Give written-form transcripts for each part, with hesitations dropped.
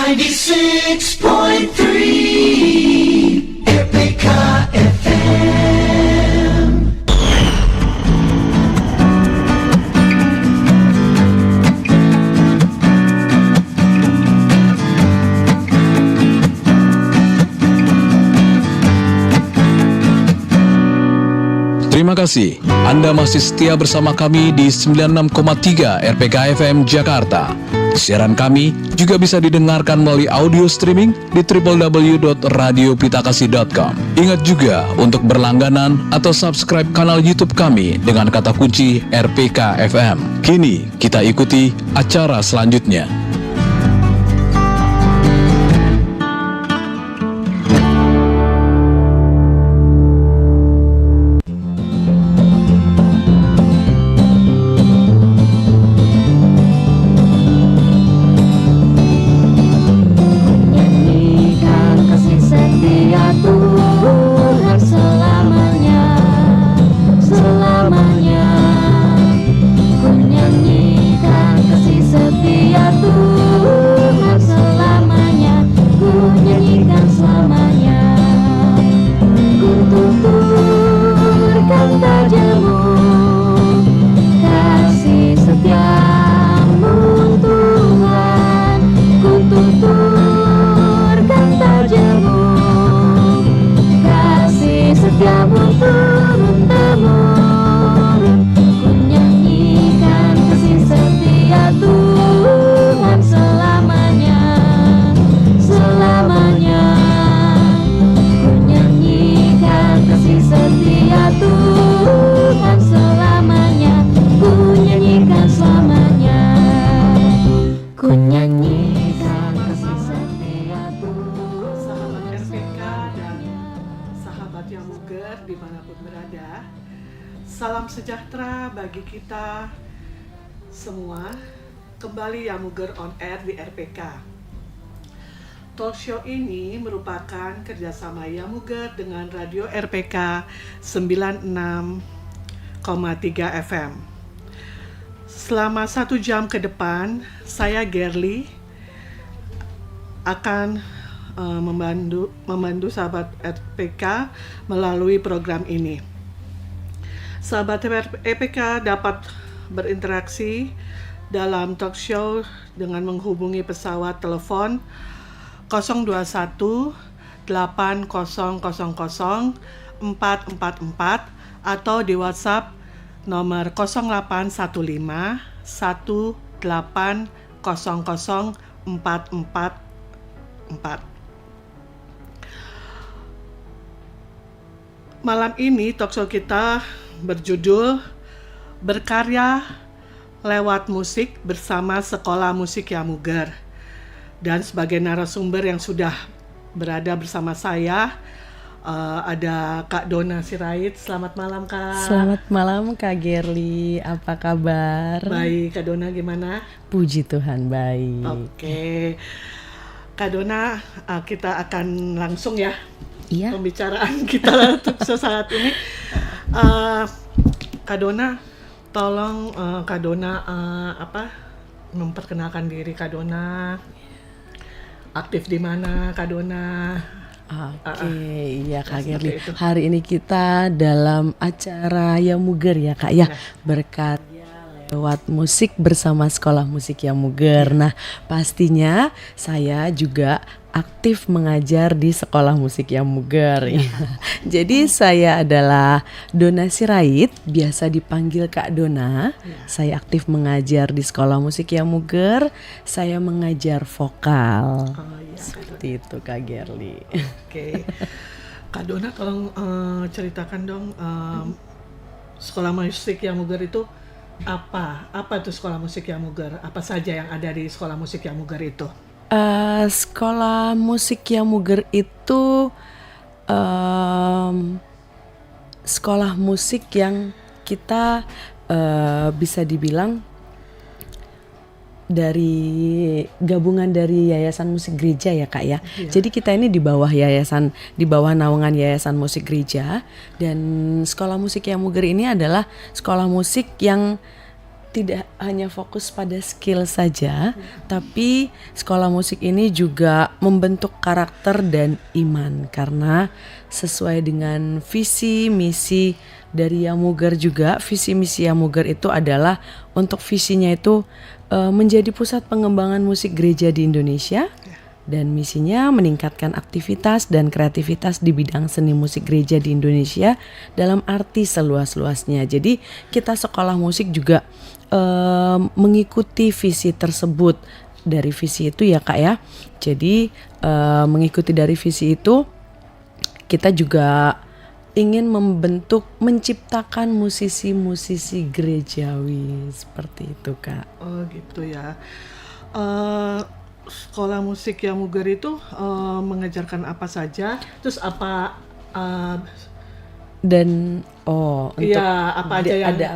96.3 RPK FM. Terima kasih, Anda masih setia bersama kami di 96,3 RPK FM Jakarta. Siaran kami juga bisa didengarkan melalui audio streaming di www.radiopitakasih.com. Ingat juga untuk berlangganan atau subscribe kanal YouTube kami dengan kata kunci RPK FM. Kini kita ikuti acara selanjutnya. Salam sejahtera bagi kita semua. Kembali Yamuger on Air di RPK. Talk show ini merupakan kerjasama Yamuger dengan Radio RPK 96,3 FM. Selama 1 jam ke depan, saya Gerli akan membantu sahabat RPK melalui program ini. Sahabat RPK dapat berinteraksi dalam talk show dengan menghubungi pesawat telepon 021 8000 444 atau di WhatsApp nomor 0815 1800 444. Malam ini talk show kita berjudul Berkarya Lewat Musik bersama Sekolah Musik Yamuger. Dan sebagai narasumber yang sudah berada bersama saya ada Kak Dona Sirait. Selamat malam, Kak. Selamat malam, Kak Gerli. Apa kabar? Baik, Kak Dona gimana? Puji Tuhan, baik. Oke. Kak Dona, kita akan langsung ya pembicaraan kita untuk saat ini. Kak Dona, tolong Kak Dona memperkenalkan diri Kak Dona. Aktif di mana Kak Dona? Oke, iya Kak Gerli. Hari ini kita dalam acara Yamuger ya Kak ya. Berkarya lewat musik bersama Sekolah Musik Yamuger. Nah, pastinya saya juga aktif mengajar di Sekolah Musik Yamuger. Jadi saya adalah Dona Sirait, biasa dipanggil Kak Dona. Saya aktif mengajar di Sekolah Musik Yamuger. Saya mengajar vokal. Seperti itu Kak Gerli. Oke. Kak Dona tolong ceritakan dong Sekolah Musik Yamuger itu apa? Apa itu Sekolah Musik Yamuger? Apa saja yang ada di Sekolah Musik Yamuger itu? Sekolah Musik Yamuger itu sekolah musik yang kita bisa dibilang dari gabungan dari Yayasan Musik Gereja ya Kak ya. Jadi kita ini di bawah naungan Yayasan Musik Gereja, dan Sekolah Musik Yamuger ini adalah sekolah musik yang tidak hanya fokus pada skill saja, tapi sekolah musik ini juga membentuk karakter dan iman, karena sesuai dengan visi misi dari Yamuger juga. Visi misi Yamuger itu adalah untuk visinya itu menjadi pusat pengembangan musik gereja di Indonesia, dan misinya meningkatkan aktivitas dan kreativitas di bidang seni musik gereja di Indonesia dalam arti seluas-luasnya. Jadi kita sekolah musik juga mengikuti visi tersebut. Dari visi itu ya Kak ya. Jadi mengikuti dari visi itu, kita juga ingin menciptakan musisi-musisi gerejawi seperti itu Kak. Oh gitu ya. Sekolah musik Yamuger itu mengajarkan apa saja, terus apa dan untuk iya apa aja yang ada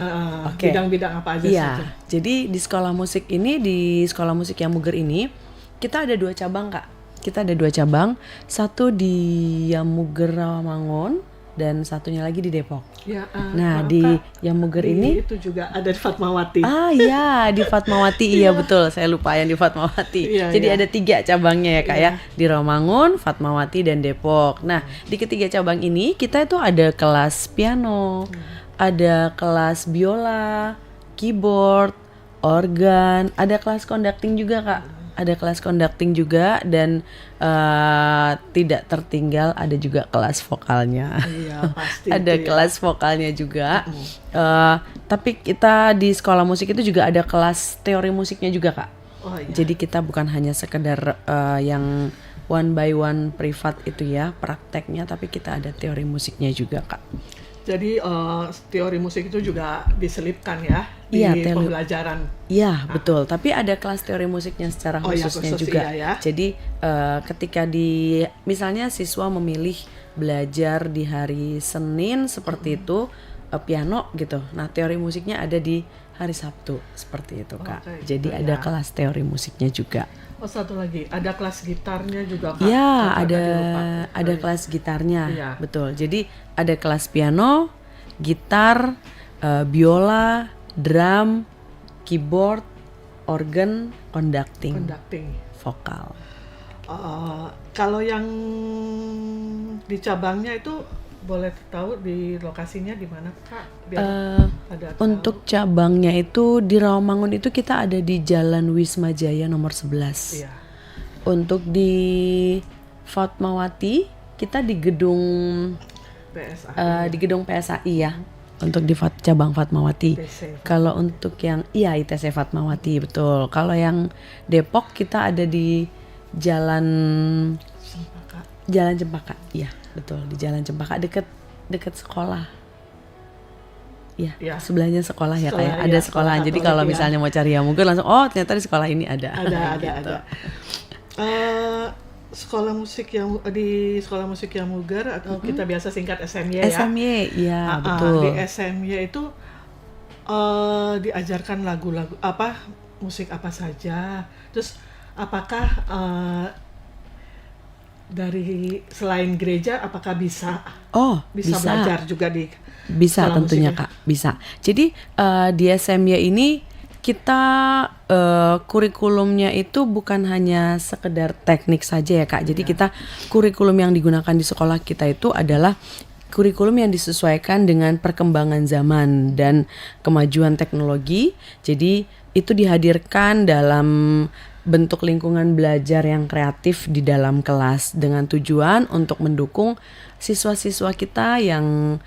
oke. bidang-bidang apa aja Iya, saja. jadi di sekolah musik ini, di sekolah musik Yamuger ini, kita ada 2 cabang Kak. Kita ada 2 cabang, satu di Yamuger Rawamangun dan satunya lagi di Depok. Ya, Nah, maaf, di Kak, Yamuger di ini, itu juga ada di Fatmawati. iya di Fatmawati, iya betul, saya lupa yang di Fatmawati. Iya, Jadi iya. ada 3 cabangnya ya Kak Iya. ya, di Rawamangun, Fatmawati dan Depok. Nah, di ketiga cabang ini kita itu ada kelas piano, ada kelas biola, keyboard, organ, ada kelas conducting juga Kak. Ada kelas conducting juga, dan tidak tertinggal ada juga kelas vokalnya. Iya, pasti Ada itu ya. kelas vokalnya juga. Tapi kita di sekolah musik itu juga ada kelas teori musiknya juga Kak. Oh iya. Jadi kita bukan hanya sekedar yang one by one privat itu ya prakteknya, tapi kita ada teori musiknya juga Kak. Jadi teori musik itu juga diselipkan ya di Iya, pembelajaran. Iya betul, tapi ada kelas teori musiknya secara Oh iya, khususnya khusus, juga. iya ya. Jadi ketika misalnya siswa memilih belajar di hari Senin seperti itu piano gitu. Nah teori musiknya ada di hari Sabtu seperti itu Kak. Oke, Jadi gitu ada ya. kelas teori musiknya juga. Oh satu lagi, ada kelas gitarnya juga Kak. Iya, Kak, ada tadi lupa. ada kelas gitarnya. Iya. Betul. Jadi ada kelas piano, gitar, biola, drum, keyboard, organ, conducting, Conducting. vokal. Kalau yang di cabangnya itu boleh tahu di lokasinya di mana Kak? Biar pada tahu. Untuk cabangnya itu di Rawamangun itu kita ada di Jalan Wisma Jaya nomor 11. Iya. Untuk di Fatmawati kita di gedung PSA. di gedung PSAI ya. Untuk di cabang Fatmawati. ITC. Kalau untuk yang ITC Fatmawati betul. Kalau yang Depok kita ada di Jalan Cempaka. Iya, betul, di Jalan Cempaka dekat sekolah. Iya, Iya. sebelahnya sekolah ya Kak ya. Sekolah, Ada iya, sekolahan. sekolah Jadi Katolik, kalau ya. misalnya mau cari Yamuger langsung ternyata di sekolah ini ada. Ada. Sekolah musik yang di sekolah musik Yamuger atau kita biasa singkat SMY ya. SMY, iya betul. Di SMY itu diajarkan lagu-lagu musik apa saja. Terus apakah dari selain gereja apakah bisa bisa. belajar juga di Bisa sekolah tentunya musik ya? Kak, bisa. Jadi di SMY ini kita kurikulumnya itu bukan hanya sekedar teknik saja ya Kak. Jadi kita kurikulum yang digunakan di sekolah kita itu adalah kurikulum yang disesuaikan dengan perkembangan zaman dan kemajuan teknologi. Jadi itu dihadirkan dalam bentuk lingkungan belajar yang kreatif di dalam kelas dengan tujuan untuk mendukung siswa-siswa kita yang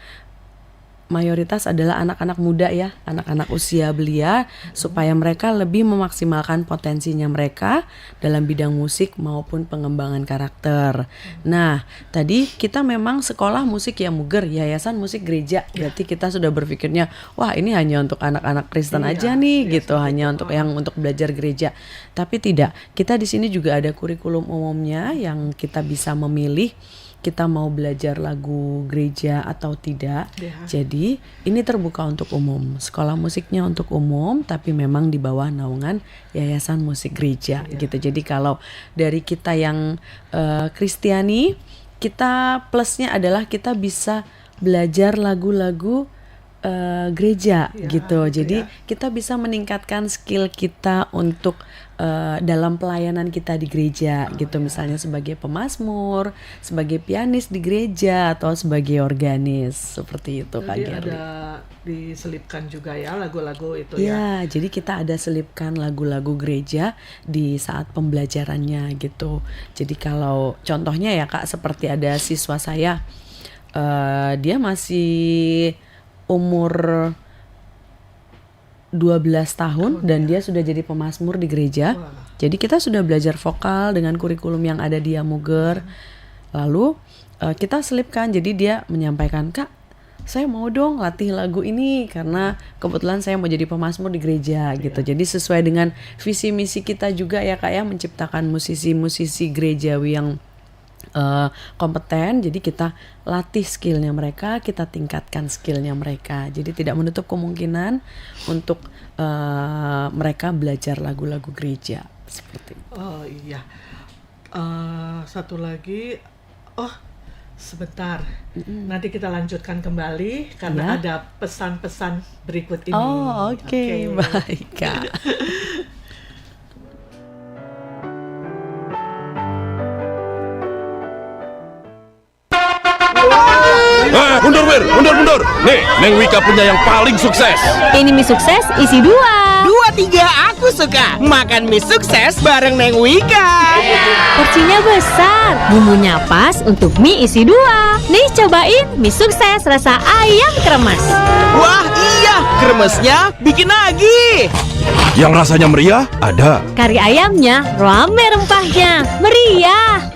mayoritas adalah anak-anak muda ya, anak-anak usia belia, supaya mereka lebih memaksimalkan potensinya mereka dalam bidang musik maupun pengembangan karakter. Nah, tadi kita memang sekolah musik Yamuger, Yayasan Musik Gereja. Berarti kita sudah berpikirnya, wah ini hanya untuk anak-anak Kristen aja nih gitu, hanya untuk belajar gereja. Tapi tidak, kita di sini juga ada kurikulum umumnya yang kita bisa memilih kita mau belajar lagu gereja atau tidak. Jadi ini terbuka untuk umum. Sekolah musiknya untuk umum, tapi memang di bawah naungan Yayasan Musik Gereja gitu. Jadi kalau dari kita yang Kristiani, kita plusnya adalah kita bisa belajar lagu-lagu gereja Ya, gitu. gitu Jadi ya. kita bisa meningkatkan skill kita untuk dalam pelayanan kita di gereja gitu. Misalnya sebagai pemazmur, sebagai pianis di gereja atau sebagai organis seperti itu Kak Jadi Gerli. ada diselipkan juga ya lagu-lagu itu ya. Ya, jadi kita ada selipkan lagu-lagu gereja di saat pembelajarannya gitu. Jadi kalau contohnya ya Kak, seperti ada siswa saya, dia masih umur 12 tahun dan dia sudah jadi pemazmur di gereja. Wah. Jadi kita sudah belajar vokal dengan kurikulum yang ada di Yamuger. Lalu kita selipkan, jadi dia menyampaikan, Kak, saya mau dong latih lagu ini karena kebetulan saya mau jadi pemazmur di gereja gitu. Jadi sesuai dengan visi misi kita juga ya Kak ya, menciptakan musisi-musisi gerejawi yang kompeten. Jadi kita latih skillnya mereka, kita tingkatkan skillnya mereka. Jadi tidak menutup kemungkinan untuk mereka belajar lagu-lagu gereja seperti itu. Oh iya. Satu lagi. Oh, sebentar. Nanti kita lanjutkan kembali karena Ya. ada pesan-pesan berikut ini. Oh oke. Baik Kak. Mundur. Nih, Neng Wika punya yang paling sukses. Ini mie sukses isi 2. 2-3 aku suka makan mie sukses bareng Neng Wika. Porsinya besar, bumbunya pas untuk mie isi 2. Nih cobain mie sukses rasa ayam kremes. Wah iya, kremesnya bikin nagih. Yang rasanya meriah ada. Kari ayamnya rame rempahnya, meriah.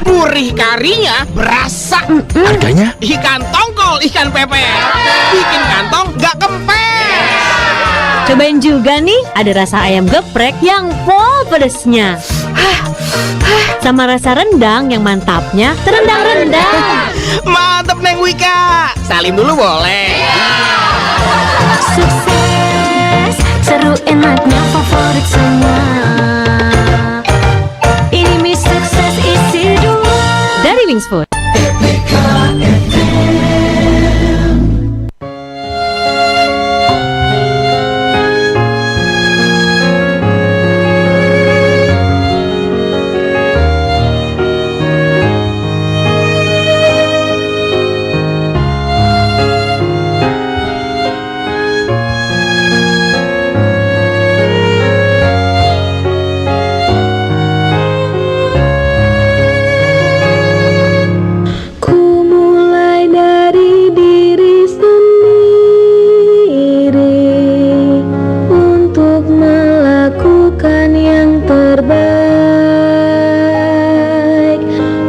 Gurih karinya berasa. Harganya? Ikan tongkol, ikan pepes, bikin kantong gak kempes. Cobain juga nih, ada rasa ayam geprek yang pol pedesnya. Sama rasa rendang yang mantapnya terendang-rendang. Mantep Neng Wika. Salim dulu boleh. Sukses, seru enaknya favorit semua. Ini mie sukses isi 2 dari Wings Food. Ku mulai dari diri sendiri untuk melakukan yang terbaik.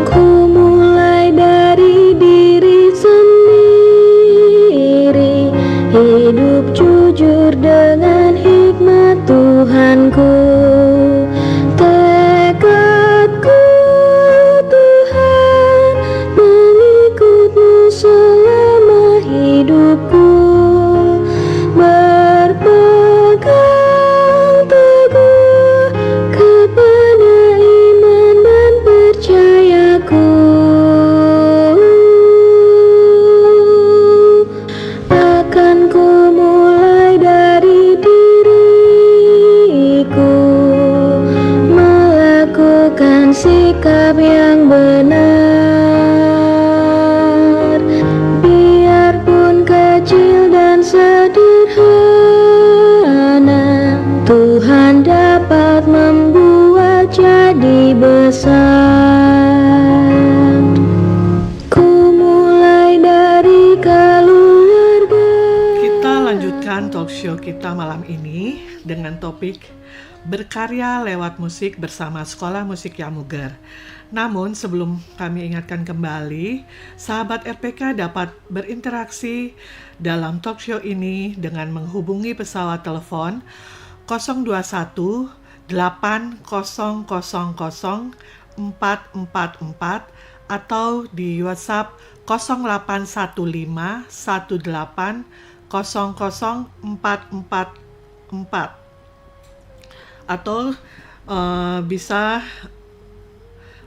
Ku mulai dari diri sendiri, hidup jujur dengan hikmat Tuhanku. Tekadku Tuhan, mengikutmu selama hidupku, berpegang teguh kepada iman dan percayaku. Akan ku mulai dari diriku, melakukan sikap yang benar, biarpun kecil dan sederhana, Tuhan dapat membuat jadi besar. Ku mulai dari keluarga. Kita lanjutkan talk show kita malam ini dengan topik berkarya lewat musik bersama Sekolah Musik Yamuger. Namun sebelum kami ingatkan kembali, sahabat RPK dapat berinteraksi dalam talk show ini dengan menghubungi pesawat telepon 021 8000 444 atau di WhatsApp 0815 18 00 444 atau bisa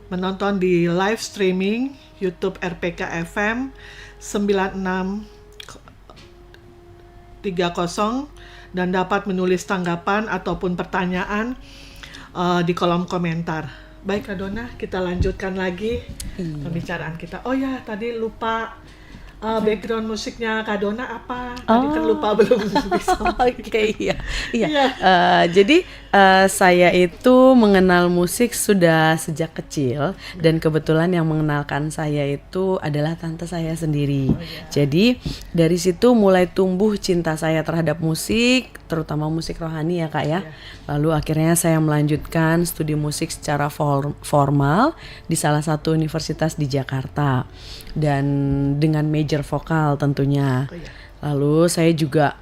menonton di live streaming YouTube RPK FM 96,3 dan dapat menulis tanggapan ataupun pertanyaan di kolom komentar. Baik Kak Dona, kita lanjutkan lagi pembicaraan kita. Oh ya, tadi lupa background musiknya Kak Dona apa? Tadi kan lupa belum bisa. Oke, iya. Jadi saya itu mengenal musik sudah sejak kecil dan kebetulan yang mengenalkan saya itu adalah tante saya sendiri. Jadi dari situ mulai tumbuh cinta saya terhadap musik, terutama musik rohani ya Kak ya. Lalu akhirnya saya melanjutkan studi musik secara formal di salah satu universitas di Jakarta dan dengan major vokal tentunya. Lalu saya juga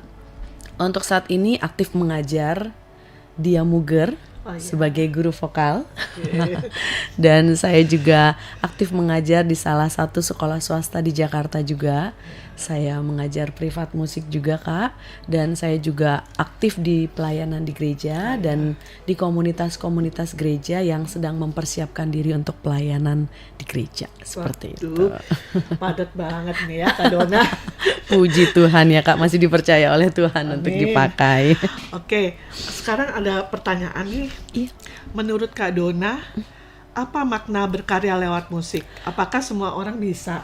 untuk saat ini aktif mengajar di Yamuger sebagai guru vokal. Dan saya juga aktif mengajar di salah satu sekolah swasta di Jakarta juga. Saya mengajar privat musik juga Kak. Dan saya juga aktif di pelayanan di gereja dan di komunitas-komunitas gereja yang sedang mempersiapkan diri untuk pelayanan di gereja. Seperti itu. Padat banget nih ya Kak Dona. Puji Tuhan ya Kak, masih dipercaya oleh Tuhan untuk dipakai. Oke, sekarang ada pertanyaan nih. Iya. Menurut Kak Dona, apa makna berkarya lewat musik? Apakah semua orang bisa?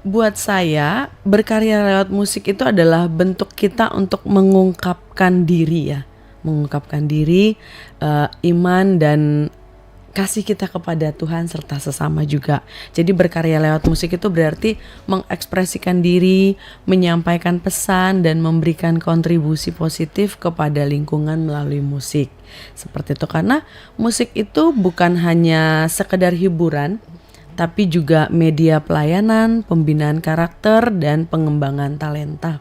Buat saya, berkarya lewat musik itu adalah bentuk kita untuk mengungkapkan diri ya. Mengungkapkan diri, iman dan kasih kita kepada Tuhan serta sesama juga. Jadi berkarya lewat musik itu berarti mengekspresikan diri, menyampaikan pesan dan memberikan kontribusi positif kepada lingkungan melalui musik. Seperti itu, karena musik itu bukan hanya sekedar hiburan, tapi juga media pelayanan, pembinaan karakter dan pengembangan talenta.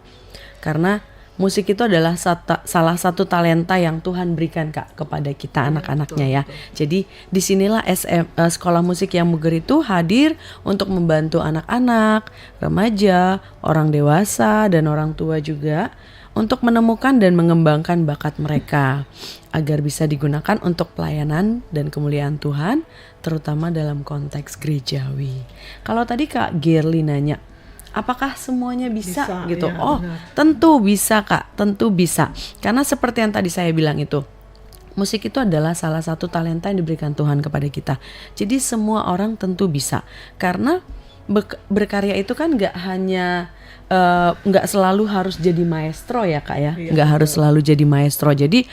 Karena musik itu adalah salah satu talenta yang Tuhan berikan Kak kepada kita anak-anaknya ya. Jadi disinilah sekolah musik Yamuger itu hadir untuk membantu anak-anak, remaja, orang dewasa dan orang tua juga untuk menemukan dan mengembangkan bakat mereka agar bisa digunakan untuk pelayanan dan kemuliaan Tuhan, terutama dalam konteks gerejawi. Kalau tadi Kak Gerli nanya, apakah semuanya bisa gitu? Ya, oh, benar. tentu bisa Kak, tentu bisa. Karena seperti yang tadi saya bilang itu, musik itu adalah salah satu talenta yang diberikan Tuhan kepada kita. Jadi semua orang tentu bisa. Karena berkarya itu kan nggak selalu harus jadi maestro ya Kak ya. Nggak harus selalu jadi maestro. Jadi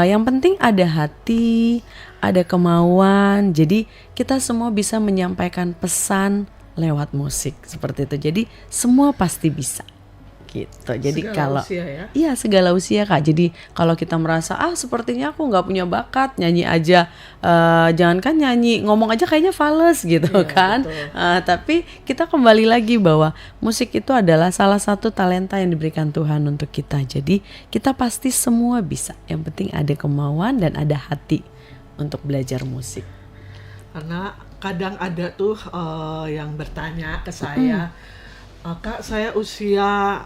yang penting ada hati, ada kemauan. Jadi kita semua bisa menyampaikan pesan lewat musik seperti itu. Jadi semua pasti bisa gitu. Jadi Segala kalau usia ya? Iya, segala usia Kak. Jadi kalau kita merasa sepertinya aku nggak punya bakat nyanyi aja, jangankan nyanyi, ngomong aja kayaknya fales gitu kan. Tapi kita kembali lagi bahwa musik itu adalah salah satu talenta yang diberikan Tuhan untuk kita. Jadi kita pasti semua bisa. Yang penting ada kemauan dan ada hati untuk belajar musik. Karena kadang ada tuh yang bertanya ke saya, Kak saya usia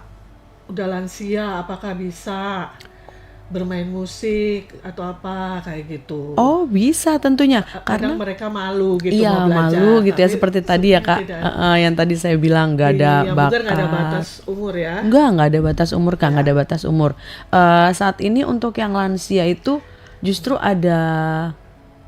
udah lansia, apakah bisa bermain musik atau apa kayak gitu? Oh bisa tentunya. Kadang mereka malu gitu Iya, mau belajar. malu gitu ya, Tapi seperti tadi ya Kak. Yang tadi saya bilang nggak ada bakat. Nggak ada batas umur ya? Nggak ada batas umur Kak, nggak ada batas umur. Saat ini untuk yang lansia itu justru ada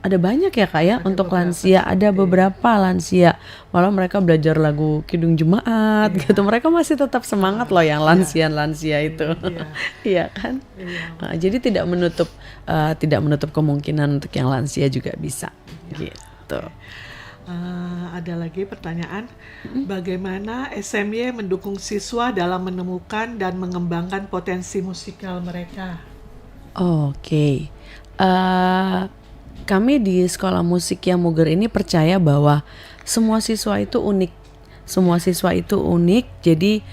banyak ya Kak ya, untuk lansia ada beberapa lansia, malah mereka belajar lagu Kidung Jemaat gitu, mereka masih tetap semangat loh yang lansia itu. Iya kan. Jadi tidak menutup kemungkinan untuk yang lansia juga bisa gitu. Ada lagi pertanyaan, bagaimana SMY mendukung siswa dalam menemukan dan mengembangkan potensi musikal mereka? Oke. Kami di sekolah musik Yamuger ini percaya bahwa semua siswa itu unik. Semua siswa itu unik, jadi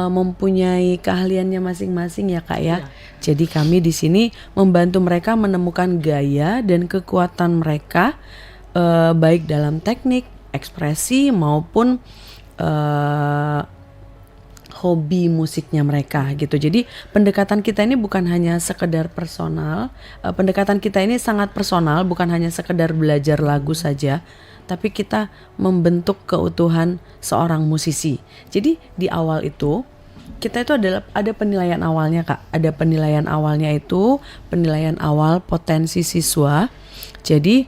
mempunyai keahliannya masing-masing ya Kak ya. Jadi kami di sini membantu mereka menemukan gaya dan kekuatan mereka, baik dalam teknik, ekspresi maupun hobi musiknya mereka gitu. Jadi pendekatan kita ini bukan hanya sekedar personal, pendekatan kita ini sangat personal, bukan hanya sekedar belajar lagu saja, tapi kita membentuk keutuhan seorang musisi. Jadi di awal itu kita itu ada penilaian awalnya Kak. Ada penilaian awalnya itu penilaian awal potensi siswa. Jadi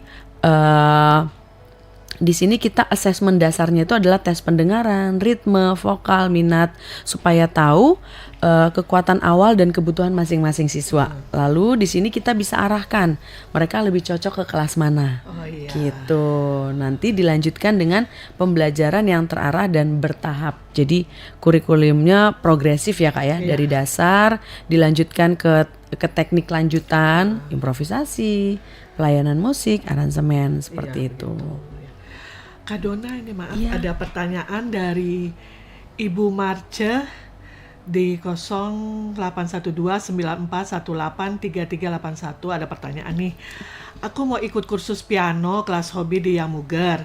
di sini kita asesmen dasarnya itu adalah tes pendengaran, ritme, vokal, minat, supaya tahu kekuatan awal dan kebutuhan masing-masing siswa. Lalu di sini kita bisa arahkan mereka lebih cocok ke kelas mana. Oh iya. Gitu. Nanti dilanjutkan dengan pembelajaran yang terarah dan bertahap. Jadi kurikulumnya progresif ya Kak ya, dari dasar dilanjutkan ke teknik lanjutan, improvisasi, pelayanan musik, aransemen seperti itu. Kak Dona, ini maaf, Iya. ada pertanyaan dari Ibu Marce di 081294183381. Ada pertanyaan nih. Aku mau ikut kursus piano kelas hobi di Yamuger.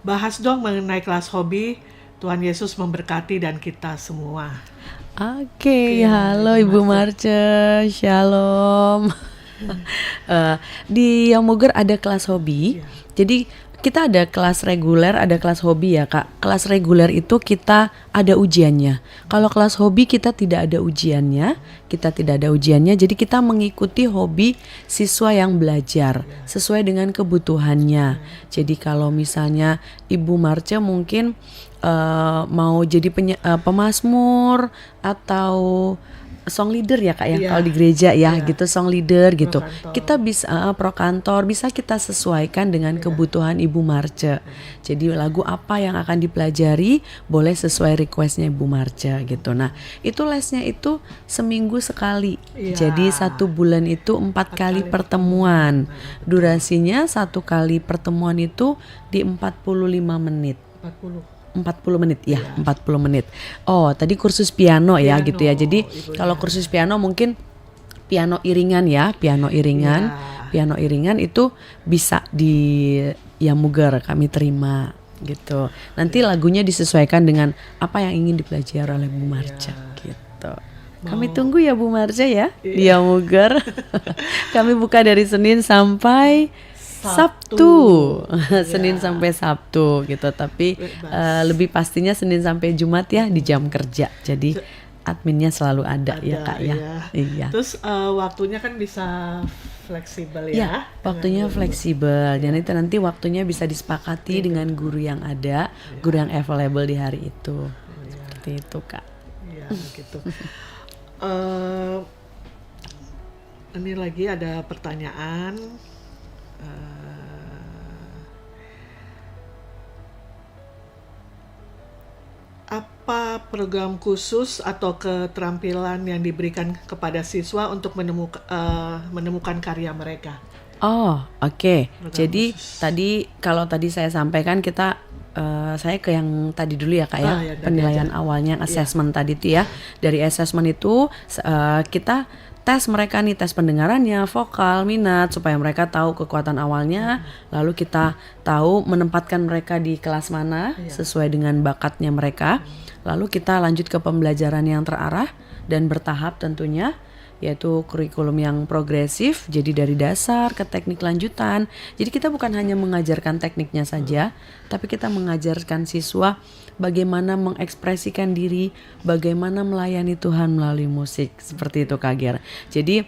Bahas dong mengenai kelas hobi. Tuhan Yesus memberkati dan kita semua. Oke, halo Ibu Marce, shalom. Di Yamuger ada kelas hobi. Jadi kita ada kelas reguler, ada kelas hobi ya Kak. Kelas reguler itu kita ada ujiannya. Kalau kelas hobi kita tidak ada ujiannya. Jadi kita mengikuti hobi siswa yang belajar sesuai dengan kebutuhannya. Jadi kalau misalnya Ibu Marce mungkin mau jadi pemazmur atau song leader ya Kak ya, kalau di gereja ya gitu, song leader gitu. Kita bisa pro kantor, bisa kita sesuaikan dengan kebutuhan Ibu Marce. Jadi lagu apa yang akan dipelajari boleh sesuai requestnya Ibu Marce gitu. Nah itu lesnya itu seminggu sekali. Jadi 1 bulan itu 4 kali pertemuan. Durasinya 1 kali pertemuan itu di 45 menit. 40 menit ya, 40 menit. Oh, tadi kursus piano ya gitu ya. Jadi kalau kursus piano mungkin piano iringan ya, piano iringan itu bisa di Yamuger kami terima gitu. Nanti lagunya disesuaikan dengan apa yang ingin dipelajari oleh Bu Marce gitu. Kami tunggu ya Bu Marce ya di Yamuger. Kami buka dari Senin sampai Sabtu. Senin sampai Sabtu gitu, tapi lebih pastinya Senin sampai Jumat ya di jam kerja. Jadi adminnya selalu ada ya Kak ya. Iya. Terus waktunya kan bisa fleksibel ya. Ya, waktunya fleksibel dan itu nanti waktunya bisa disepakati dengan guru yang ada, guru yang available di hari itu. Seperti itu Kak. Iya, gitu. Ini lagi ada pertanyaan. Apa program khusus atau keterampilan yang diberikan kepada siswa untuk menemukan karya mereka? Oh, oke. Program Jadi khusus. tadi saya sampaikan kita saya ke yang tadi dulu ya Kak ya, Ya, penilaian awalnya assessment tadi itu ya. Dari assessment itu kita tes mereka nih, tes pendengarannya, vokal, minat, supaya mereka tahu kekuatan awalnya. Lalu kita tahu menempatkan mereka di kelas mana sesuai dengan bakatnya mereka. Lalu kita lanjut ke pembelajaran yang terarah dan bertahap tentunya, yaitu kurikulum yang progresif, jadi dari dasar ke teknik lanjutan. Jadi kita bukan hanya mengajarkan tekniknya saja, tapi kita mengajarkan siswa bagaimana mengekspresikan diri, bagaimana melayani Tuhan melalui musik, seperti itu Kak Ger. Jadi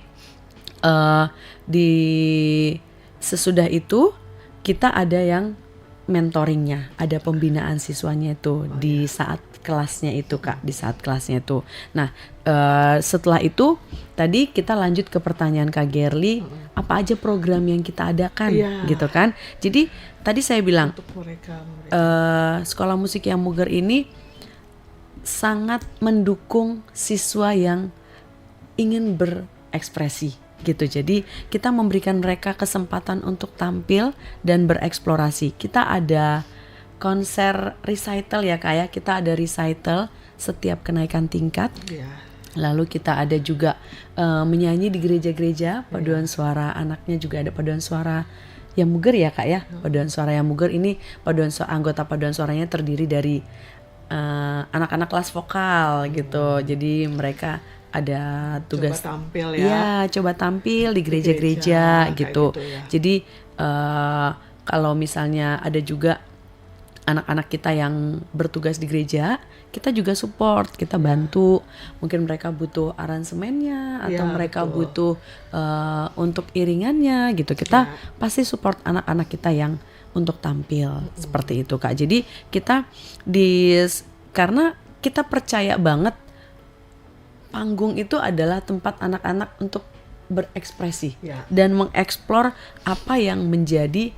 di sesudah itu kita ada yang mentoringnya, ada pembinaan siswanya itu di saat kelasnya itu Kak, di saat kelasnya itu. Nah setelah itu tadi kita lanjut ke pertanyaan Kak Gerli, apa aja program yang kita adakan gitu kan. Jadi tadi saya bilang sekolah musik Yamuger ini sangat mendukung siswa yang ingin berekspresi gitu. Jadi kita memberikan mereka kesempatan untuk tampil dan bereksplorasi. Kita ada konser recital ya Kak ya. Kita ada recital setiap kenaikan tingkat. Lalu kita ada juga menyanyi di gereja-gereja, paduan suara, anaknya juga ada paduan suara Yamuger ya Kak ya. Paduan suara Yamuger ini anggota paduan suaranya terdiri dari anak-anak kelas vokal gitu. Jadi mereka ada tugas coba tampil ya. Coba tampil di gereja-gereja gitu. ya. Jadi kalau misalnya ada juga anak-anak kita yang bertugas di gereja, kita juga support, kita bantu. Mungkin mereka butuh aransemennya atau Iya, mereka betul. butuh untuk iringannya gitu. Kita pasti support anak-anak kita yang untuk tampil seperti itu, Kak. Jadi kita karena kita percaya banget panggung itu adalah tempat anak-anak untuk berekspresi Ya. dan mengeksplor apa yang menjadi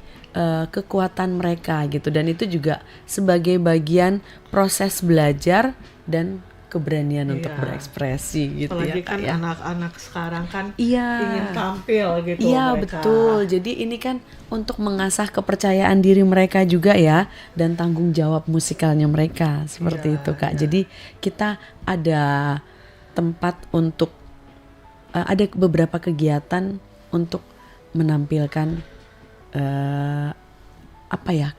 kekuatan mereka gitu, dan itu juga sebagai bagian proses belajar dan keberanian untuk Iya. berekspresi gitu. Apalagi ya, Kak, kan ya. anak-anak sekarang kan Iya. ingin tampil gitu Iya, mereka. betul. Jadi ini kan untuk mengasah kepercayaan diri mereka juga ya, dan tanggung jawab musikalnya mereka seperti Iya, itu, Kak. iya. Jadi kita ada tempat untuk ada beberapa kegiatan untuk menampilkan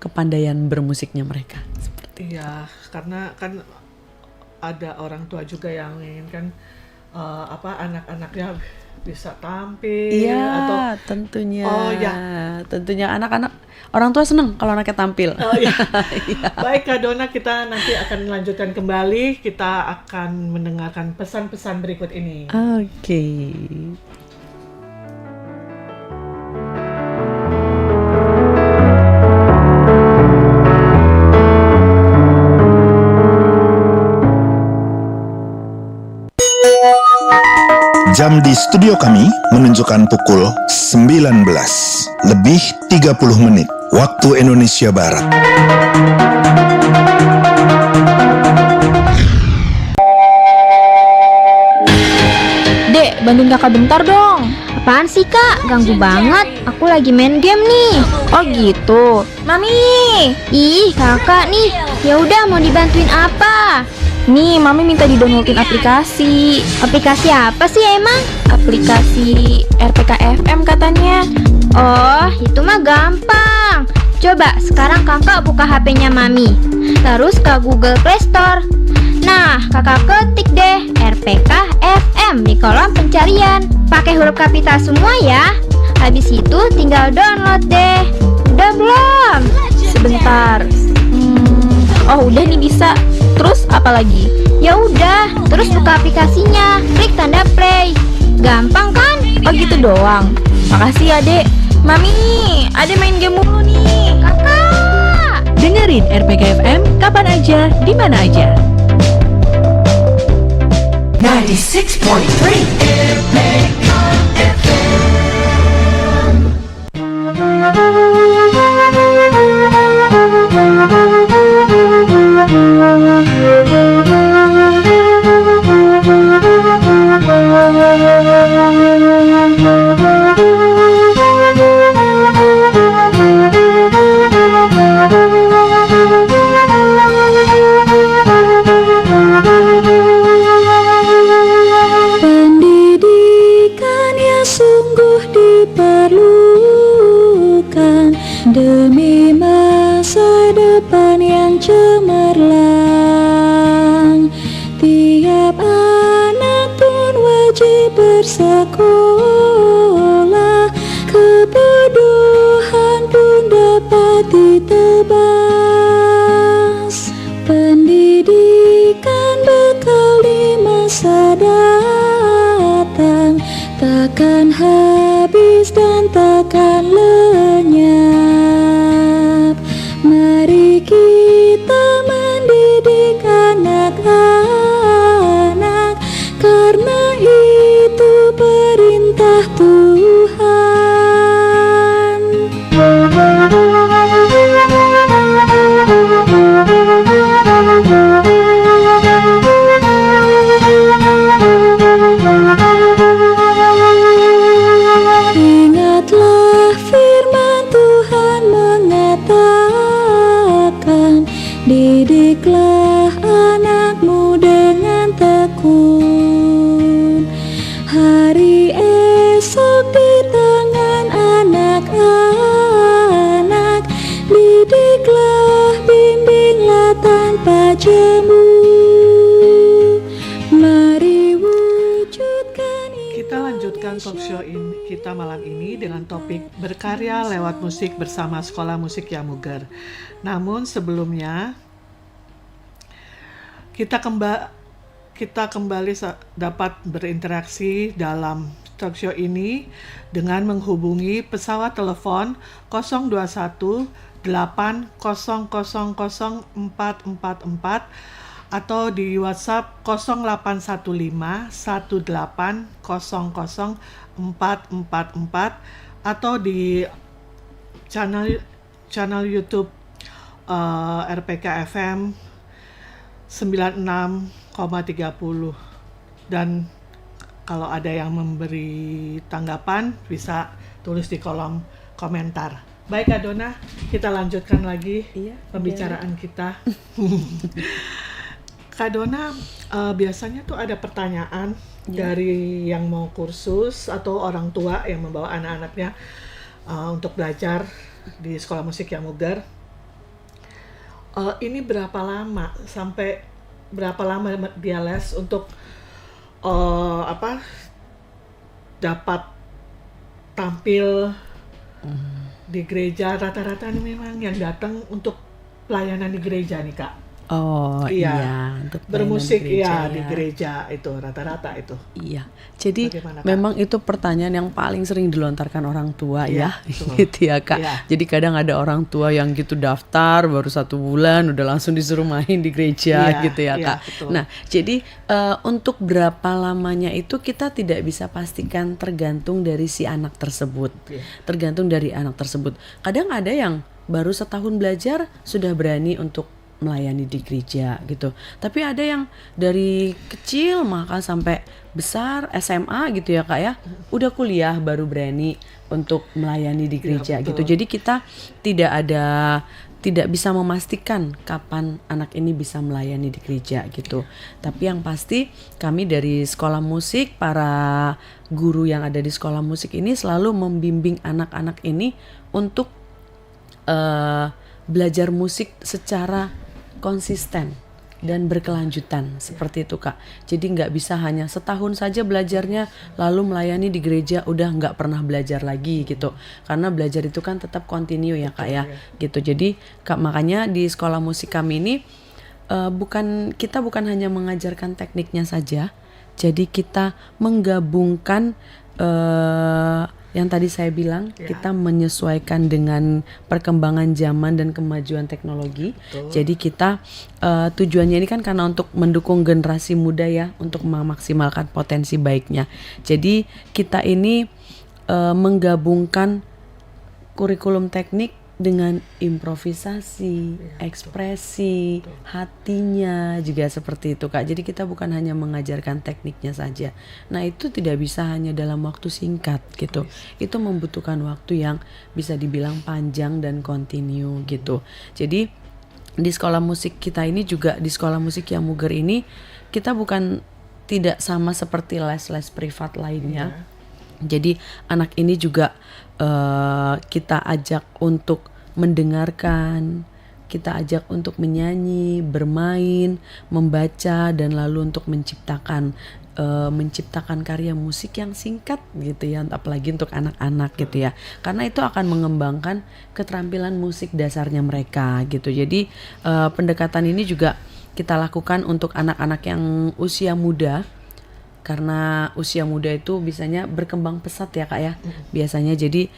kepandaian bermusiknya mereka. Seperti Iya, karena kan ada orang tua juga yang menginginkan anak-anaknya bisa tampil Iya, atau tentunya. Oh, ya. Tentunya anak-anak, orang tua seneng kalau anaknya tampil. Oh iya. Baik Kak Dona, kita nanti akan melanjutkan kembali. Kita akan mendengarkan pesan-pesan berikut ini. Oke. Jam di studio kami menunjukkan pukul 19 lebih 30 menit waktu Indonesia Barat. Dek, bantuin kakak bentar dong. Apaan sih kak? Ganggu banget. Aku lagi main game nih. Oh gitu. Mami. Ih kakak nih. Ya udah mau dibantuin apa? Nih Mami minta didownloadin aplikasi. Aplikasi apa sih emang? Aplikasi RPK FM katanya. Oh itu mah gampang. Coba sekarang kakak buka HP-nya Mami. Terus ke Google Play Store. Nah, kakak ketik deh RPK FM di kolom pencarian. Pakai huruf kapital semua ya. Habis itu tinggal download deh. Udah belum? Sebentar. Oh, udah nih bisa. Terus apa lagi? Ya udah, terus buka aplikasinya. Klik tanda play. Gampang kan? Oh gitu doang. Makasih ya, Dek. Mami, Ade main game mulu nih. Kakak. Dengerin RPK FM kapan aja, di mana aja. 96.3 Pendidikan yang sungguh diperlukan demi masa depan yang cemerlang. Tiap anak pun wajib bersekolah, kebodohan pun dapat ditebas. Pendidikan bekal di masa datang takkan habis dan takkan lenyap. Mari kita mendidik anak-anak, karena itu perintah Tuhan. Ingatlah firman Tuhan mengatakan, didiklah anakmu dengan tekun. Hari esok di tangan anak-anak, didiklah, bimbinglah tanpa jemu. Mari wujudkan Kita lanjutkan talk show kita malam ini dengan topik berkarya lewat musik bersama Sekolah Musik Yamuger. Namun sebelumnya kita kembali dapat berinteraksi dalam talk show ini dengan menghubungi pesawat telepon 021 8000444 atau di WhatsApp 0815 18000444 atau di channel YouTube RPK FM 96,30. Dan kalau ada yang memberi tanggapan bisa tulis di kolom komentar. Baik Kak Dona, kita lanjutkan lagi pembicaraan kita. Kak Dona, biasanya tuh ada pertanyaan dari yang mau kursus atau orang tua yang membawa anak-anaknya untuk belajar di sekolah musik Yamuger. Ini berapa lama dia les untuk dapat tampil di gereja? Rata-rata ini memang yang datang untuk pelayanan di gereja nih Kak. Oh iya, untuk bermusik gereja, di gereja itu rata-rata itu. Iya, jadi Bagaimana, Kak? memang itu pertanyaan yang paling sering dilontarkan orang tua Iya, ya, betul. gitu ya Kak. Iya. Jadi kadang ada orang tua yang gitu daftar baru 1 bulan udah langsung disuruh main di gereja Iya, gitu ya iya, Kak. betul. Nah, jadi untuk berapa lamanya itu kita tidak bisa pastikan, tergantung dari si anak tersebut. Iya. Tergantung dari anak tersebut. Kadang ada yang baru setahun belajar sudah berani untuk melayani di gereja gitu. Tapi ada yang dari kecil maka sampai besar SMA gitu ya Kak ya, udah kuliah baru berani untuk melayani di gereja betul. gitu. Jadi kita tidak bisa memastikan kapan anak ini bisa melayani di gereja gitu. Tapi yang pasti kami dari sekolah musik, para guru yang ada di sekolah musik ini selalu membimbing anak-anak ini untuk belajar musik secara konsisten dan berkelanjutan seperti itu Kak. Jadi nggak bisa hanya setahun saja belajarnya lalu melayani di gereja udah nggak pernah belajar lagi gitu. Karena belajar itu kan tetap continue ya Kak ya. Gitu. Jadi Kak, makanya di sekolah musik kami ini kita bukan hanya mengajarkan tekniknya saja. Jadi kita menggabungkan yang tadi saya bilang, kita menyesuaikan dengan perkembangan zaman dan kemajuan teknologi. Betul. Jadi kita tujuannya ini kan karena untuk mendukung generasi muda ya, untuk memaksimalkan potensi baiknya. Jadi kita ini menggabungkan kurikulum teknik dengan improvisasi, ekspresi, hatinya juga seperti itu Kak. Jadi kita bukan hanya mengajarkan tekniknya saja. Nah itu tidak bisa hanya dalam waktu singkat gitu. Itu membutuhkan waktu yang bisa dibilang panjang dan kontinu gitu. Jadi di sekolah musik kita ini juga, di sekolah musik Yamuger ini kita bukan tidak sama seperti les-les privat lainnya. Jadi anak ini juga kita ajak untuk mendengarkan, kita ajak untuk menyanyi, bermain, membaca, dan lalu untuk menciptakan karya musik yang singkat gitu ya, apalagi untuk anak-anak gitu ya, karena itu akan mengembangkan keterampilan musik dasarnya mereka gitu. Jadi pendekatan ini juga kita lakukan untuk anak-anak yang usia muda. Karena usia muda itu biasanya berkembang pesat ya Kak ya, biasanya. Jadi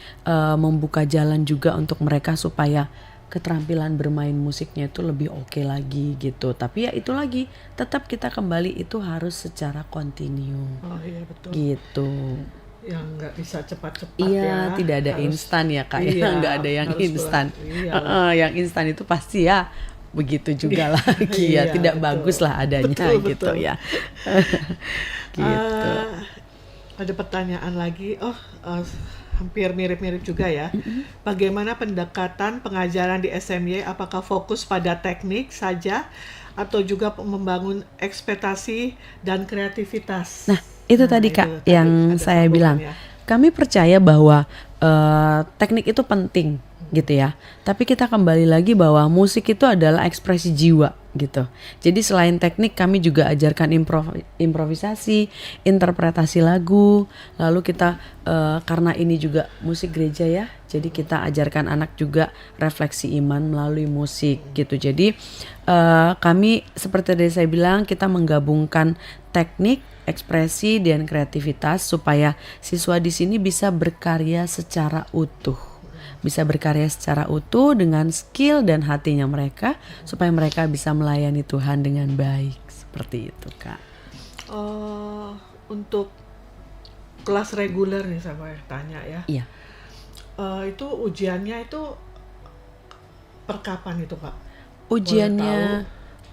membuka jalan juga untuk mereka supaya keterampilan bermain musiknya itu lebih oke lagi gitu. Tapi ya itu lagi, tetap kita kembali itu harus secara kontinu. Oh iya betul. Gitu. Yang nggak bisa cepat-cepat Iya, ya. tidak ada instan ya Kak ya, nggak ada yang instan. Yang instan itu pasti ya begitu juga lagi ya, Iya, tidak betul. bagus lah adanya gitu Betul. ya. Gitu. Ada pertanyaan lagi, hampir mirip-mirip juga ya. Bagaimana pendekatan pengajaran di SMY? Apakah fokus pada teknik saja atau juga membangun ekspektasi dan kreativitas? Nah, itu tadi Kak itu yang ada saya bilang. sambungannya. Kami percaya bahwa teknik itu penting gitu ya. Tapi kita kembali lagi bahwa musik itu adalah ekspresi jiwa gitu. Jadi selain teknik kami juga ajarkan improvisasi, interpretasi lagu. Lalu kita karena ini juga musik gereja ya, jadi kita ajarkan anak juga refleksi iman melalui musik gitu. Jadi kami seperti tadi saya bilang, kita menggabungkan teknik, ekspresi dan kreativitas supaya siswa di sini bisa berkarya secara utuh. Bisa berkarya secara utuh dengan skill dan hatinya mereka supaya mereka bisa melayani Tuhan dengan baik. Seperti itu, Kak. Untuk kelas reguler nih saya mau tanya ya. Iya. Itu ujiannya itu per kapan itu, Pak?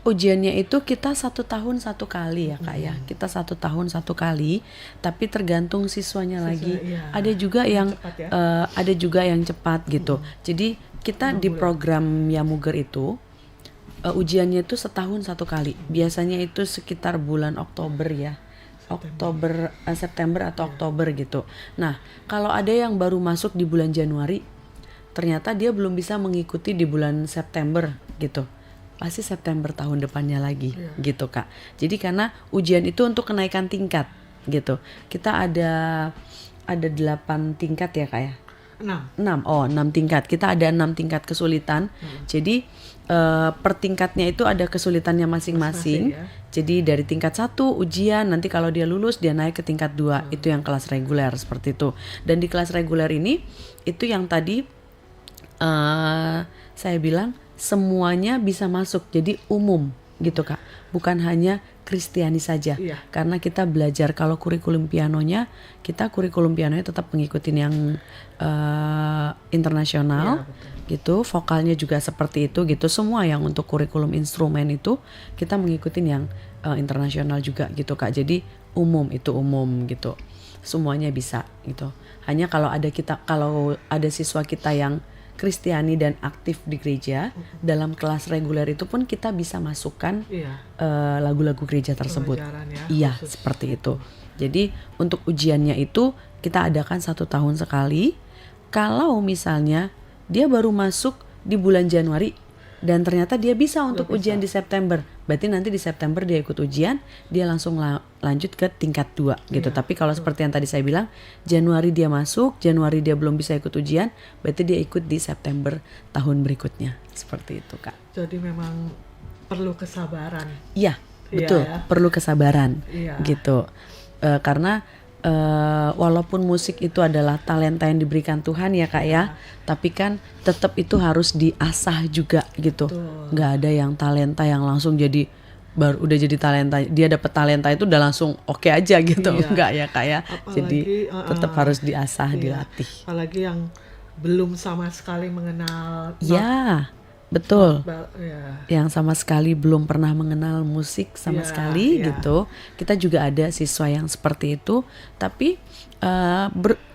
Ujiannya itu kita 1 tahun 1 kali ya, Kak ya. Kita 1 tahun 1 kali, tapi tergantung siswanya lagi. Iya. Ada juga yang cepat ya? ada juga yang cepat gitu. Jadi kita di program Yamuger itu ujiannya itu setahun 1 kali. Biasanya itu sekitar bulan Oktober ya. September atau Oktober gitu. Nah, kalau ada yang baru masuk di bulan Januari, ternyata dia belum bisa mengikuti di bulan September gitu. Pasti September tahun depannya lagi gitu, Kak. Jadi karena ujian itu untuk kenaikan tingkat gitu. Kita ada 8 tingkat ya, Kak ya? 6 tingkat. Kita ada 6 tingkat kesulitan. Jadi per tingkatnya itu ada kesulitannya masing-masing. ya. Jadi dari tingkat 1 ujian, nanti kalau dia lulus dia naik ke tingkat 2. Itu yang kelas reguler seperti itu. Dan di kelas reguler ini itu yang tadi saya bilang semuanya bisa masuk, jadi umum gitu, Kak. Bukan hanya Kristiani saja. Iya. Karena kita belajar kalau kurikulum pianonya, kita kurikulum pianonya tetap mengikuti yang internasional gitu. Vokalnya juga seperti itu gitu. Semua yang untuk kurikulum instrumen itu kita mengikuti yang internasional juga gitu, Kak. Jadi umum gitu. Semuanya bisa gitu. Hanya kalau ada siswa kita yang Kristiani dan aktif di gereja, dalam kelas reguler itu pun kita bisa masukkan lagu-lagu gereja tersebut. Iya, khusus. seperti itu. Jadi untuk ujiannya itu kita adakan 1 tahun sekali. Kalau misalnya dia baru masuk di bulan Januari dan ternyata dia bisa untuk ujian di September, berarti nanti di September dia ikut ujian, dia langsung lanjut ke tingkat 2 gitu. Tapi kalau seperti yang tadi saya bilang, Januari dia masuk, Januari dia belum bisa ikut ujian, berarti dia ikut di September tahun berikutnya. Seperti itu, Kak. Jadi memang perlu kesabaran. Iya, betul. ya. Perlu kesabaran Iya. gitu. Karena walaupun musik itu adalah talenta yang diberikan Tuhan ya, Kak ya, tapi kan tetap itu harus diasah juga gitu. Nggak ada yang talenta yang langsung jadi baru udah jadi talenta, dia dapat talenta itu udah langsung oke aja gitu. Enggak ya, Kak ya. Jadi tetap harus diasah, dilatih. Apalagi yang belum sama sekali mengenal Ya, betul. ya. Yang sama sekali belum pernah mengenal musik sama sekali gitu. Kita juga ada siswa yang seperti itu, tapi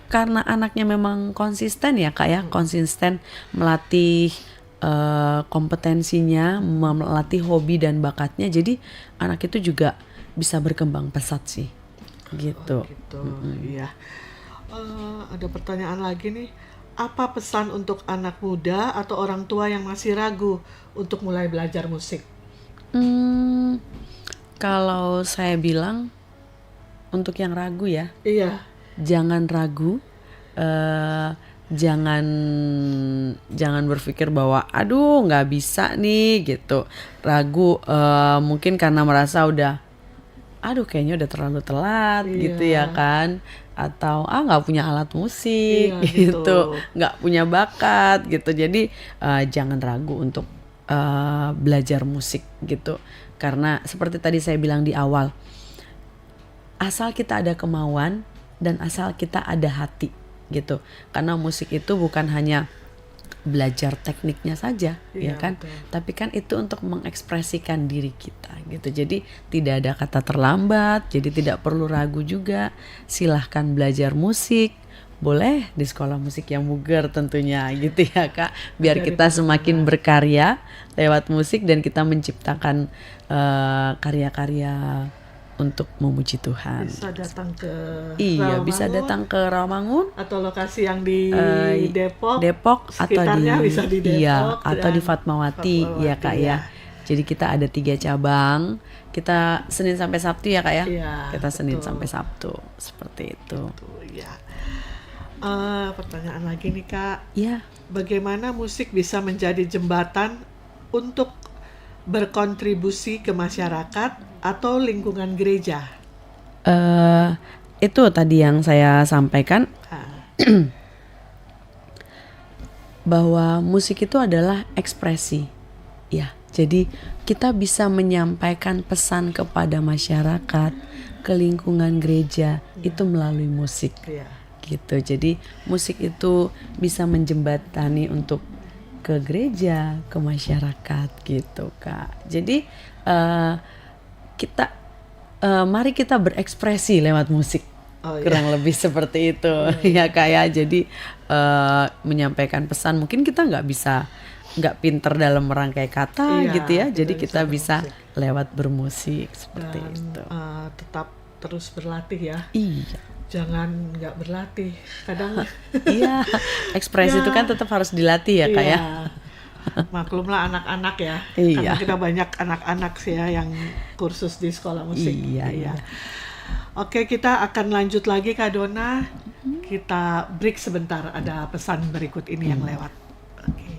karena anaknya memang konsisten ya, Kak ya, konsisten melatih kompetensinya, melatih hobi dan bakatnya, jadi anak itu juga bisa berkembang pesat sih gitu. Iya. Ada pertanyaan lagi nih. Apa pesan untuk anak muda atau orang tua yang masih ragu untuk mulai belajar musik? Kalau saya bilang untuk yang ragu ya, Iya. jangan ragu, jangan berpikir bahwa aduh nggak bisa nih gitu. Ragu mungkin karena merasa aduh kayaknya udah terlalu telat gitu ya kan, atau nggak punya alat musik gitu, nggak punya bakat gitu. Jadi jangan ragu untuk belajar musik gitu, karena seperti tadi saya bilang di awal, asal kita ada kemauan dan asal kita ada hati gitu. Karena musik itu bukan hanya belajar tekniknya saja, ya kan? Betul. Tapi kan itu untuk mengekspresikan diri kita gitu. Jadi tidak ada kata terlambat, jadi tidak perlu ragu juga. Silahkan belajar musik, boleh di sekolah musik Yamuger tentunya gitu ya, Kak. Biar kita semakin berkarya lewat musik dan kita menciptakan karya-karya untuk memuji Tuhan. Bisa datang ke Iya, bisa Rawamangun, datang ke Rawamangun, atau lokasi yang di Depok atau di sekitarnya bisa di Depok iya atau di dan Fatmawati, ya Kak ya. Jadi kita ada 3 cabang. Kita Senin sampai Sabtu ya Kak ya. Iya, Kita Senin betul. sampai Sabtu seperti itu. Ya. Pertanyaan lagi nih Kak, Ya, bagaimana musik bisa menjadi jembatan untuk berkontribusi ke masyarakat atau lingkungan gereja? itu tadi yang saya sampaikan bahwa musik itu adalah ekspresi. Ya, jadi kita bisa menyampaikan pesan kepada masyarakat, ke lingkungan gereja itu melalui musik. Iya. Gitu. Jadi musik itu bisa menjembatani untuk ke gereja, ke masyarakat gitu, Kak. Jadi mari kita berekspresi lewat musik. Kurang lebih seperti itu ya Kak ya. Jadi menyampaikan pesan, mungkin kita nggak pinter dalam merangkai kata gitu ya. Jadi kita bisa lewat bermusik seperti itu. Tetap terus berlatih ya. Iya. Jangan nggak berlatih. Kadang Iya, ekspresi itu kan tetap harus dilatih ya Kak ya. Maklumlah anak-anak ya. Iya. Karena kita banyak anak-anak sih ya yang kursus di sekolah musik. Iya. Oke, kita akan lanjut lagi Kak Dona. Kita break sebentar, ada pesan berikut ini yang lewat. Oke.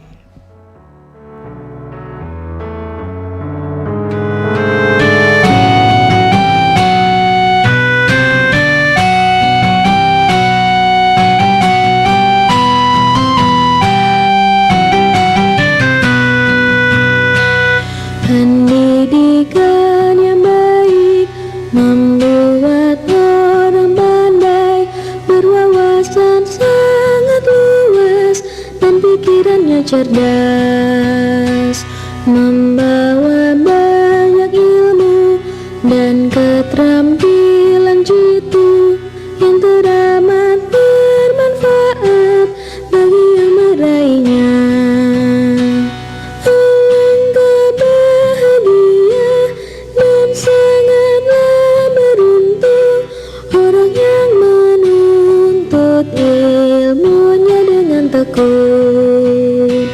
Pendidikan yang baik membuat orang pandai, berwawasan sangat luas dan pikirannya cerdas, membawa banyak ilmu dan keterampilan jitu yang teramat bermanfaat bagi yang meraihnya. Alangkah bahagia dan sangatlah beruntung orang yang menuntut ilmunya dengan tekun.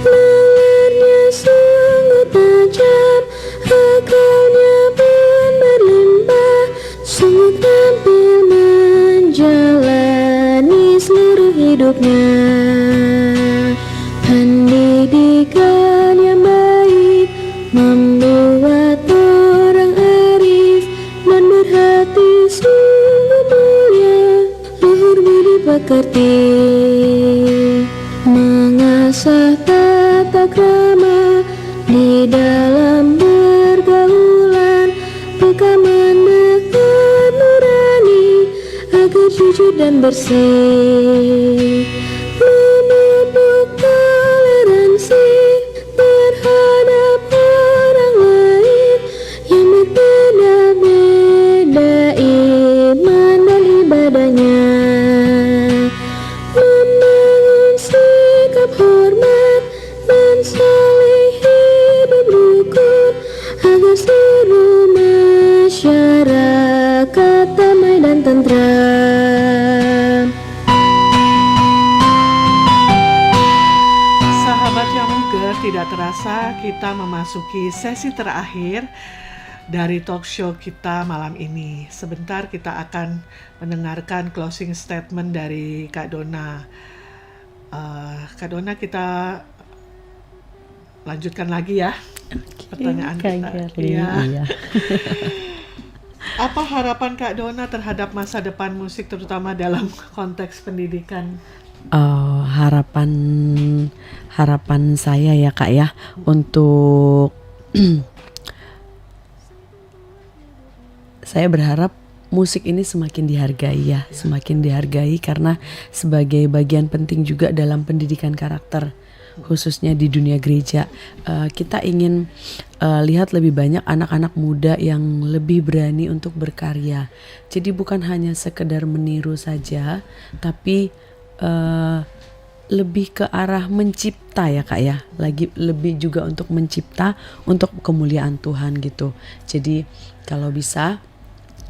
Nalarnya sungguh tajam, akalnya pun berlimpah, sungguh terampil menjalani seluruh hidupnya. Pendidikan yang baik membuat orang arif dan berhati sungguh mulia, luhur budi pekerti, mengasah tata krama di dalam pergaulan, peka mendekat nurani agar jujur dan bersih, memupuk toleransi terhadap orang lain yang berbeda-beda iman dan ibadahnya, membangun sikap hormat dan saling hidup rukun agar seluruh masyarakat damai dan tentram. Sahabat yang muger, tidak terasa kita memasuki sesi terakhir dari talk show kita malam ini. Sebentar kita akan mendengarkan closing statement dari Kak Dona. Kak Dona, kita lanjutkan lagi ya pertanyaan Kak kita. Gerli, Iya. iya. Apa harapan Kak Dona terhadap masa depan musik, terutama dalam konteks pendidikan? Harapan saya ya Kak ya untuk saya berharap musik ini semakin dihargai ya, semakin dihargai karena sebagai bagian penting juga dalam pendidikan karakter, khususnya di dunia gereja. Kita ingin lihat lebih banyak anak-anak muda yang lebih berani untuk berkarya. Jadi bukan hanya sekedar meniru saja, tapi lebih ke arah mencipta ya Kak ya, lebih juga untuk mencipta untuk kemuliaan Tuhan gitu. Jadi kalau bisa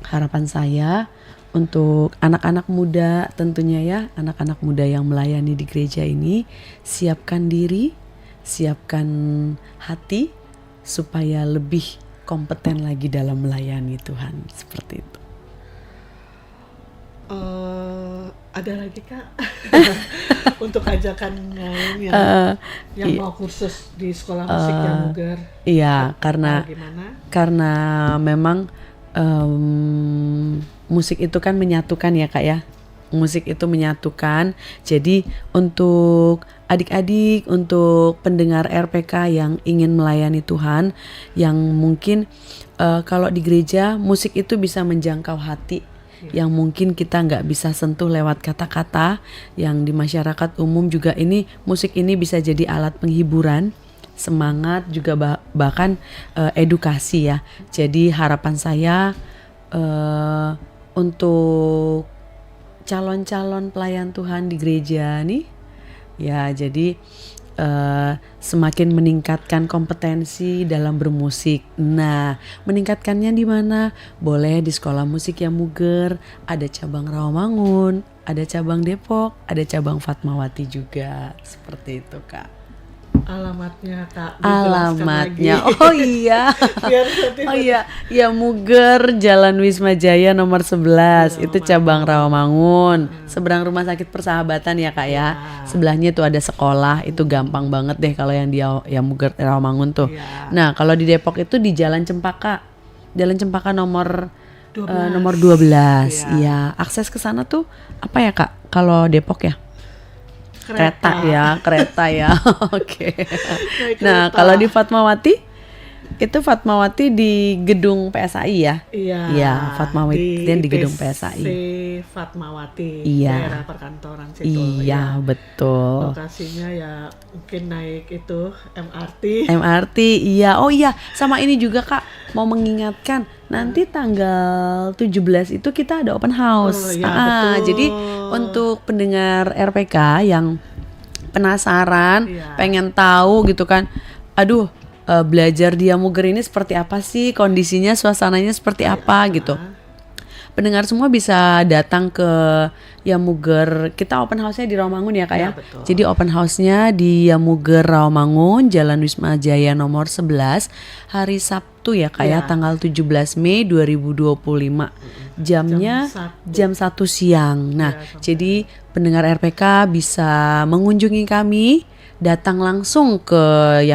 harapan saya untuk anak-anak muda tentunya ya, anak-anak muda yang melayani di gereja ini, siapkan diri, siapkan hati supaya lebih kompeten lagi dalam melayani Tuhan, seperti itu. Ada lagi Kak untuk ajakan lain yang mau kursus di sekolah musik yang Muger? Iya, Gimana? karena memang musik itu kan menyatukan ya Kak ya. Musik itu menyatukan. Jadi untuk adik-adik, untuk pendengar RPK yang ingin melayani Tuhan, yang mungkin kalau di gereja musik itu bisa menjangkau hati, yang mungkin kita nggak bisa sentuh lewat kata-kata, yang di masyarakat umum juga ini musik ini bisa jadi alat penghiburan, semangat juga bahkan edukasi ya. Jadi harapan saya untuk calon-calon pelayan Tuhan di gereja nih ya, jadi semakin meningkatkan kompetensi dalam bermusik. Nah, meningkatkannya di mana? Boleh di sekolah musik yang Muger, ada cabang Rawamangun, ada cabang Depok, ada cabang Fatmawati juga. Seperti itu Kak. Alamatnya Kak, dijelaskan Alamatnya lagi. oh iya Biar nanti oh iya ya, Muger Jalan Wisma Jaya nomor 11 itu cabang Rawamangun, seberang Rumah Sakit Persahabatan ya Kak ya. Sebelahnya itu ada sekolah, itu gampang banget deh kalau yang yang Muger Rawamangun tuh. Nah kalau di Depok itu di Jalan Cempaka nomor 12. Iya, akses ke sana tuh apa ya Kak kalau Depok ya? Kereta ya. Oke. Nah, kalau di Fatmawati itu Fatmawati di gedung PSAI ya? Iya, Fatmawati di gedung PSAI. Fatmawati, iya. Daerah perkantoran situ. Iya, betul. Lokasinya ya mungkin naik itu MRT, iya. Oh iya, sama ini juga Kak, mau mengingatkan nanti tanggal 17 itu kita ada open house. Betul. Jadi untuk pendengar RPK yang penasaran, pengen tahu gitu kan, aduh belajar di Muger ini seperti apa sih, kondisinya, suasananya seperti apa gitu. Pendengar semua bisa datang ke Muger. Kita open house-nya di Rawamangun ya Kak ya. Betul. Jadi open house-nya di Muger Rawamangun, Jalan Wisma Jaya nomor 11, hari Sabtu ya Kak ya, tanggal 17 Mei 2025. Jamnya jam 1 siang. Nah, jadi pendengar RPK bisa mengunjungi kami, datang langsung ke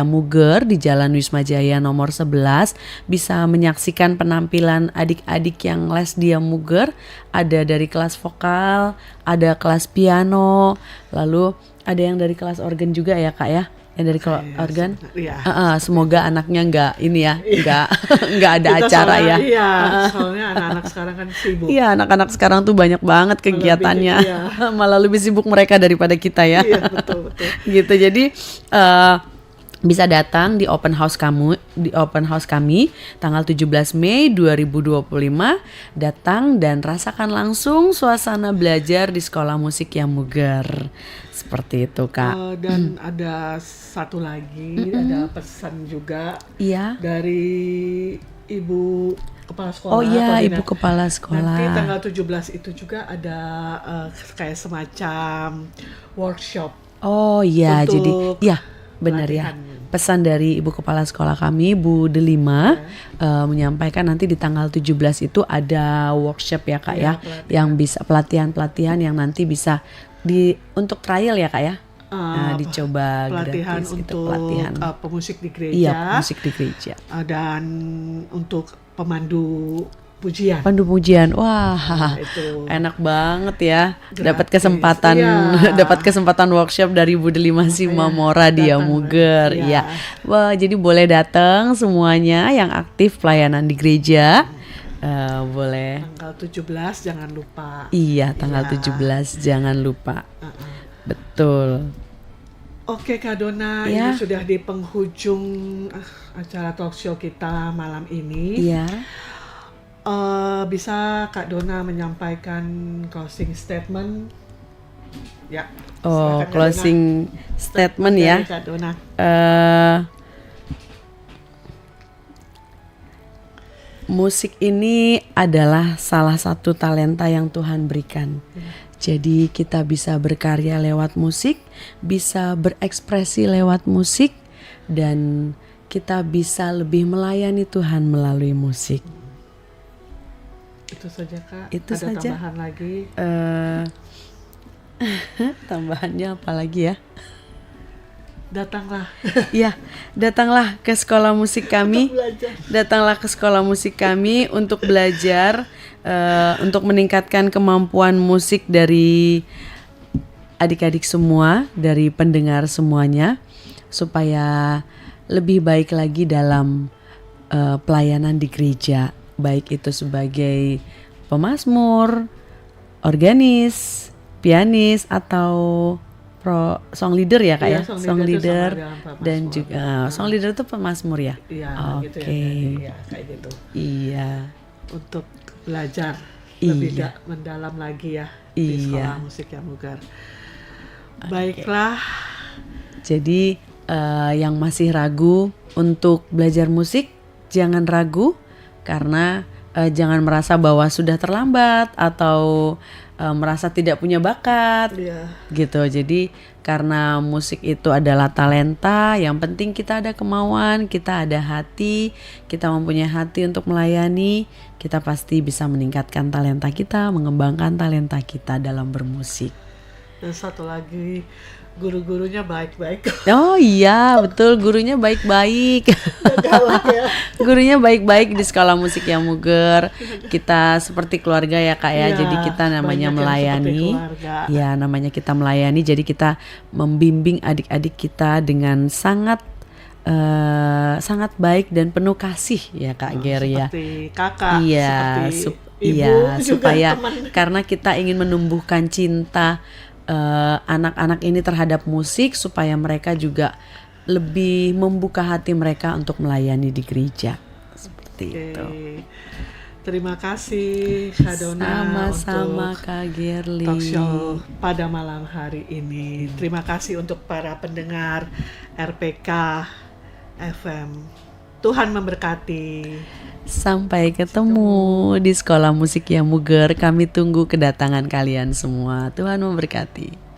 Muger di Jalan Wisma Jaya nomor 11, bisa menyaksikan penampilan adik-adik yang les di Muger. Ada dari kelas vokal, ada kelas piano, lalu ada yang dari kelas organ juga ya Kak ya. Yang dari organ. Semoga anaknya nggak ada acara ya. Iya, soalnya anak-anak sekarang kan sibuk. Iya, anak-anak sekarang tuh banyak banget kegiatannya. Malah lebih sibuk mereka daripada kita ya. Iya, betul. Gitu. Jadi bisa datang di open house kami tanggal 17 Mei 2025. Datang dan rasakan langsung suasana belajar di sekolah musik yang Muger. Seperti itu Kak. Dan ada satu lagi, ada pesan juga dari Ibu Kepala Sekolah. Oh iya, Ibu Kepala Sekolah. Nanti tanggal 17 itu juga ada kayak semacam workshop. Oh iya, jadi ya benar ya. Pesan dari Ibu Kepala Sekolah kami, Bu Delima, menyampaikan nanti di tanggal 17 itu ada workshop ya Kak ya, yang bisa pelatihan-pelatihan yang nanti bisa untuk trial ya Kak ya. Dicoba pelatihan gratis untuk pelatihan pemusik di gereja. Iya, pemusik di gereja. Dan untuk pemandu pujian. Pandu pujian. Wah, itu enak banget ya. Gratis. Dapat kesempatan workshop dari Bu Delima Simamora di Muger. Iya. Wah, jadi boleh datang semuanya yang aktif pelayanan di gereja. Boleh. Tanggal 17 jangan lupa. Iya, tanggal 17 jangan lupa. Betul. Oke Kak Dona, ini sudah di penghujung acara talk show kita malam ini. Iya. Bisa Kak Dona menyampaikan closing statement? Ya. Oh, closing statement ya. Kak Dona. musik ini adalah salah satu talenta yang Tuhan berikan. Jadi kita bisa berkarya lewat musik, bisa berekspresi lewat musik, dan kita bisa lebih melayani Tuhan melalui musik. Itu saja Kak. Itu Ada saja. tambahan lagi? Tambahannya apa lagi ya? Datanglah. Ya, datanglah ke sekolah musik kami. Datanglah ke sekolah musik kami untuk belajar, untuk meningkatkan kemampuan musik dari adik-adik semua, dari pendengar semuanya, supaya lebih baik lagi dalam pelayanan di gereja, baik itu sebagai pemazmur, organis, pianis, atau song leader ya Kak Iya, ya, song leader itu sama dengan pemazmur. dan juga song leader itu pemazmur ya. Iya, gitu Oke. ya. Iya, kayak gitu. Iya, Untuk belajar Iya. lebih mendalam lagi ya di Iya. sekolah musik Yamugar. Baiklah. jadi yang masih ragu untuk belajar musik, jangan ragu, karena jangan merasa bahwa sudah terlambat atau merasa tidak punya bakat. Iya. Gitu. Jadi karena musik itu adalah talenta, yang penting kita ada kemauan, kita ada hati, kita mempunyai hati untuk melayani, kita pasti bisa meningkatkan talenta kita, mengembangkan talenta kita dalam bermusik. Dan satu lagi, guru-gurunya baik-baik. Oh iya, betul, gurunya baik-baik. Galak ya. Gurunya baik-baik di sekolah musik Yamuger. Kita seperti keluarga ya Kak ya. Iya, Jadi kita namanya banyak yang melayani. seperti keluarga. Ya, namanya kita melayani. Jadi kita membimbing adik-adik kita dengan sangat sangat baik dan penuh kasih ya Kak Ger ya. Seperti kakak, Iya, seperti ibu iya, juga supaya teman. karena kita ingin menumbuhkan cinta anak-anak ini terhadap musik, supaya mereka juga lebih membuka hati mereka untuk melayani di gereja. Seperti itu. Oke. Terima kasih Kak Dona Sama-sama untuk Kak Gerli. talk show pada malam hari ini. Terima kasih untuk para pendengar RPK FM. Tuhan memberkati. Sampai ketemu di sekolah musik Yamuger. Kami tunggu kedatangan kalian semua. Tuhan memberkati.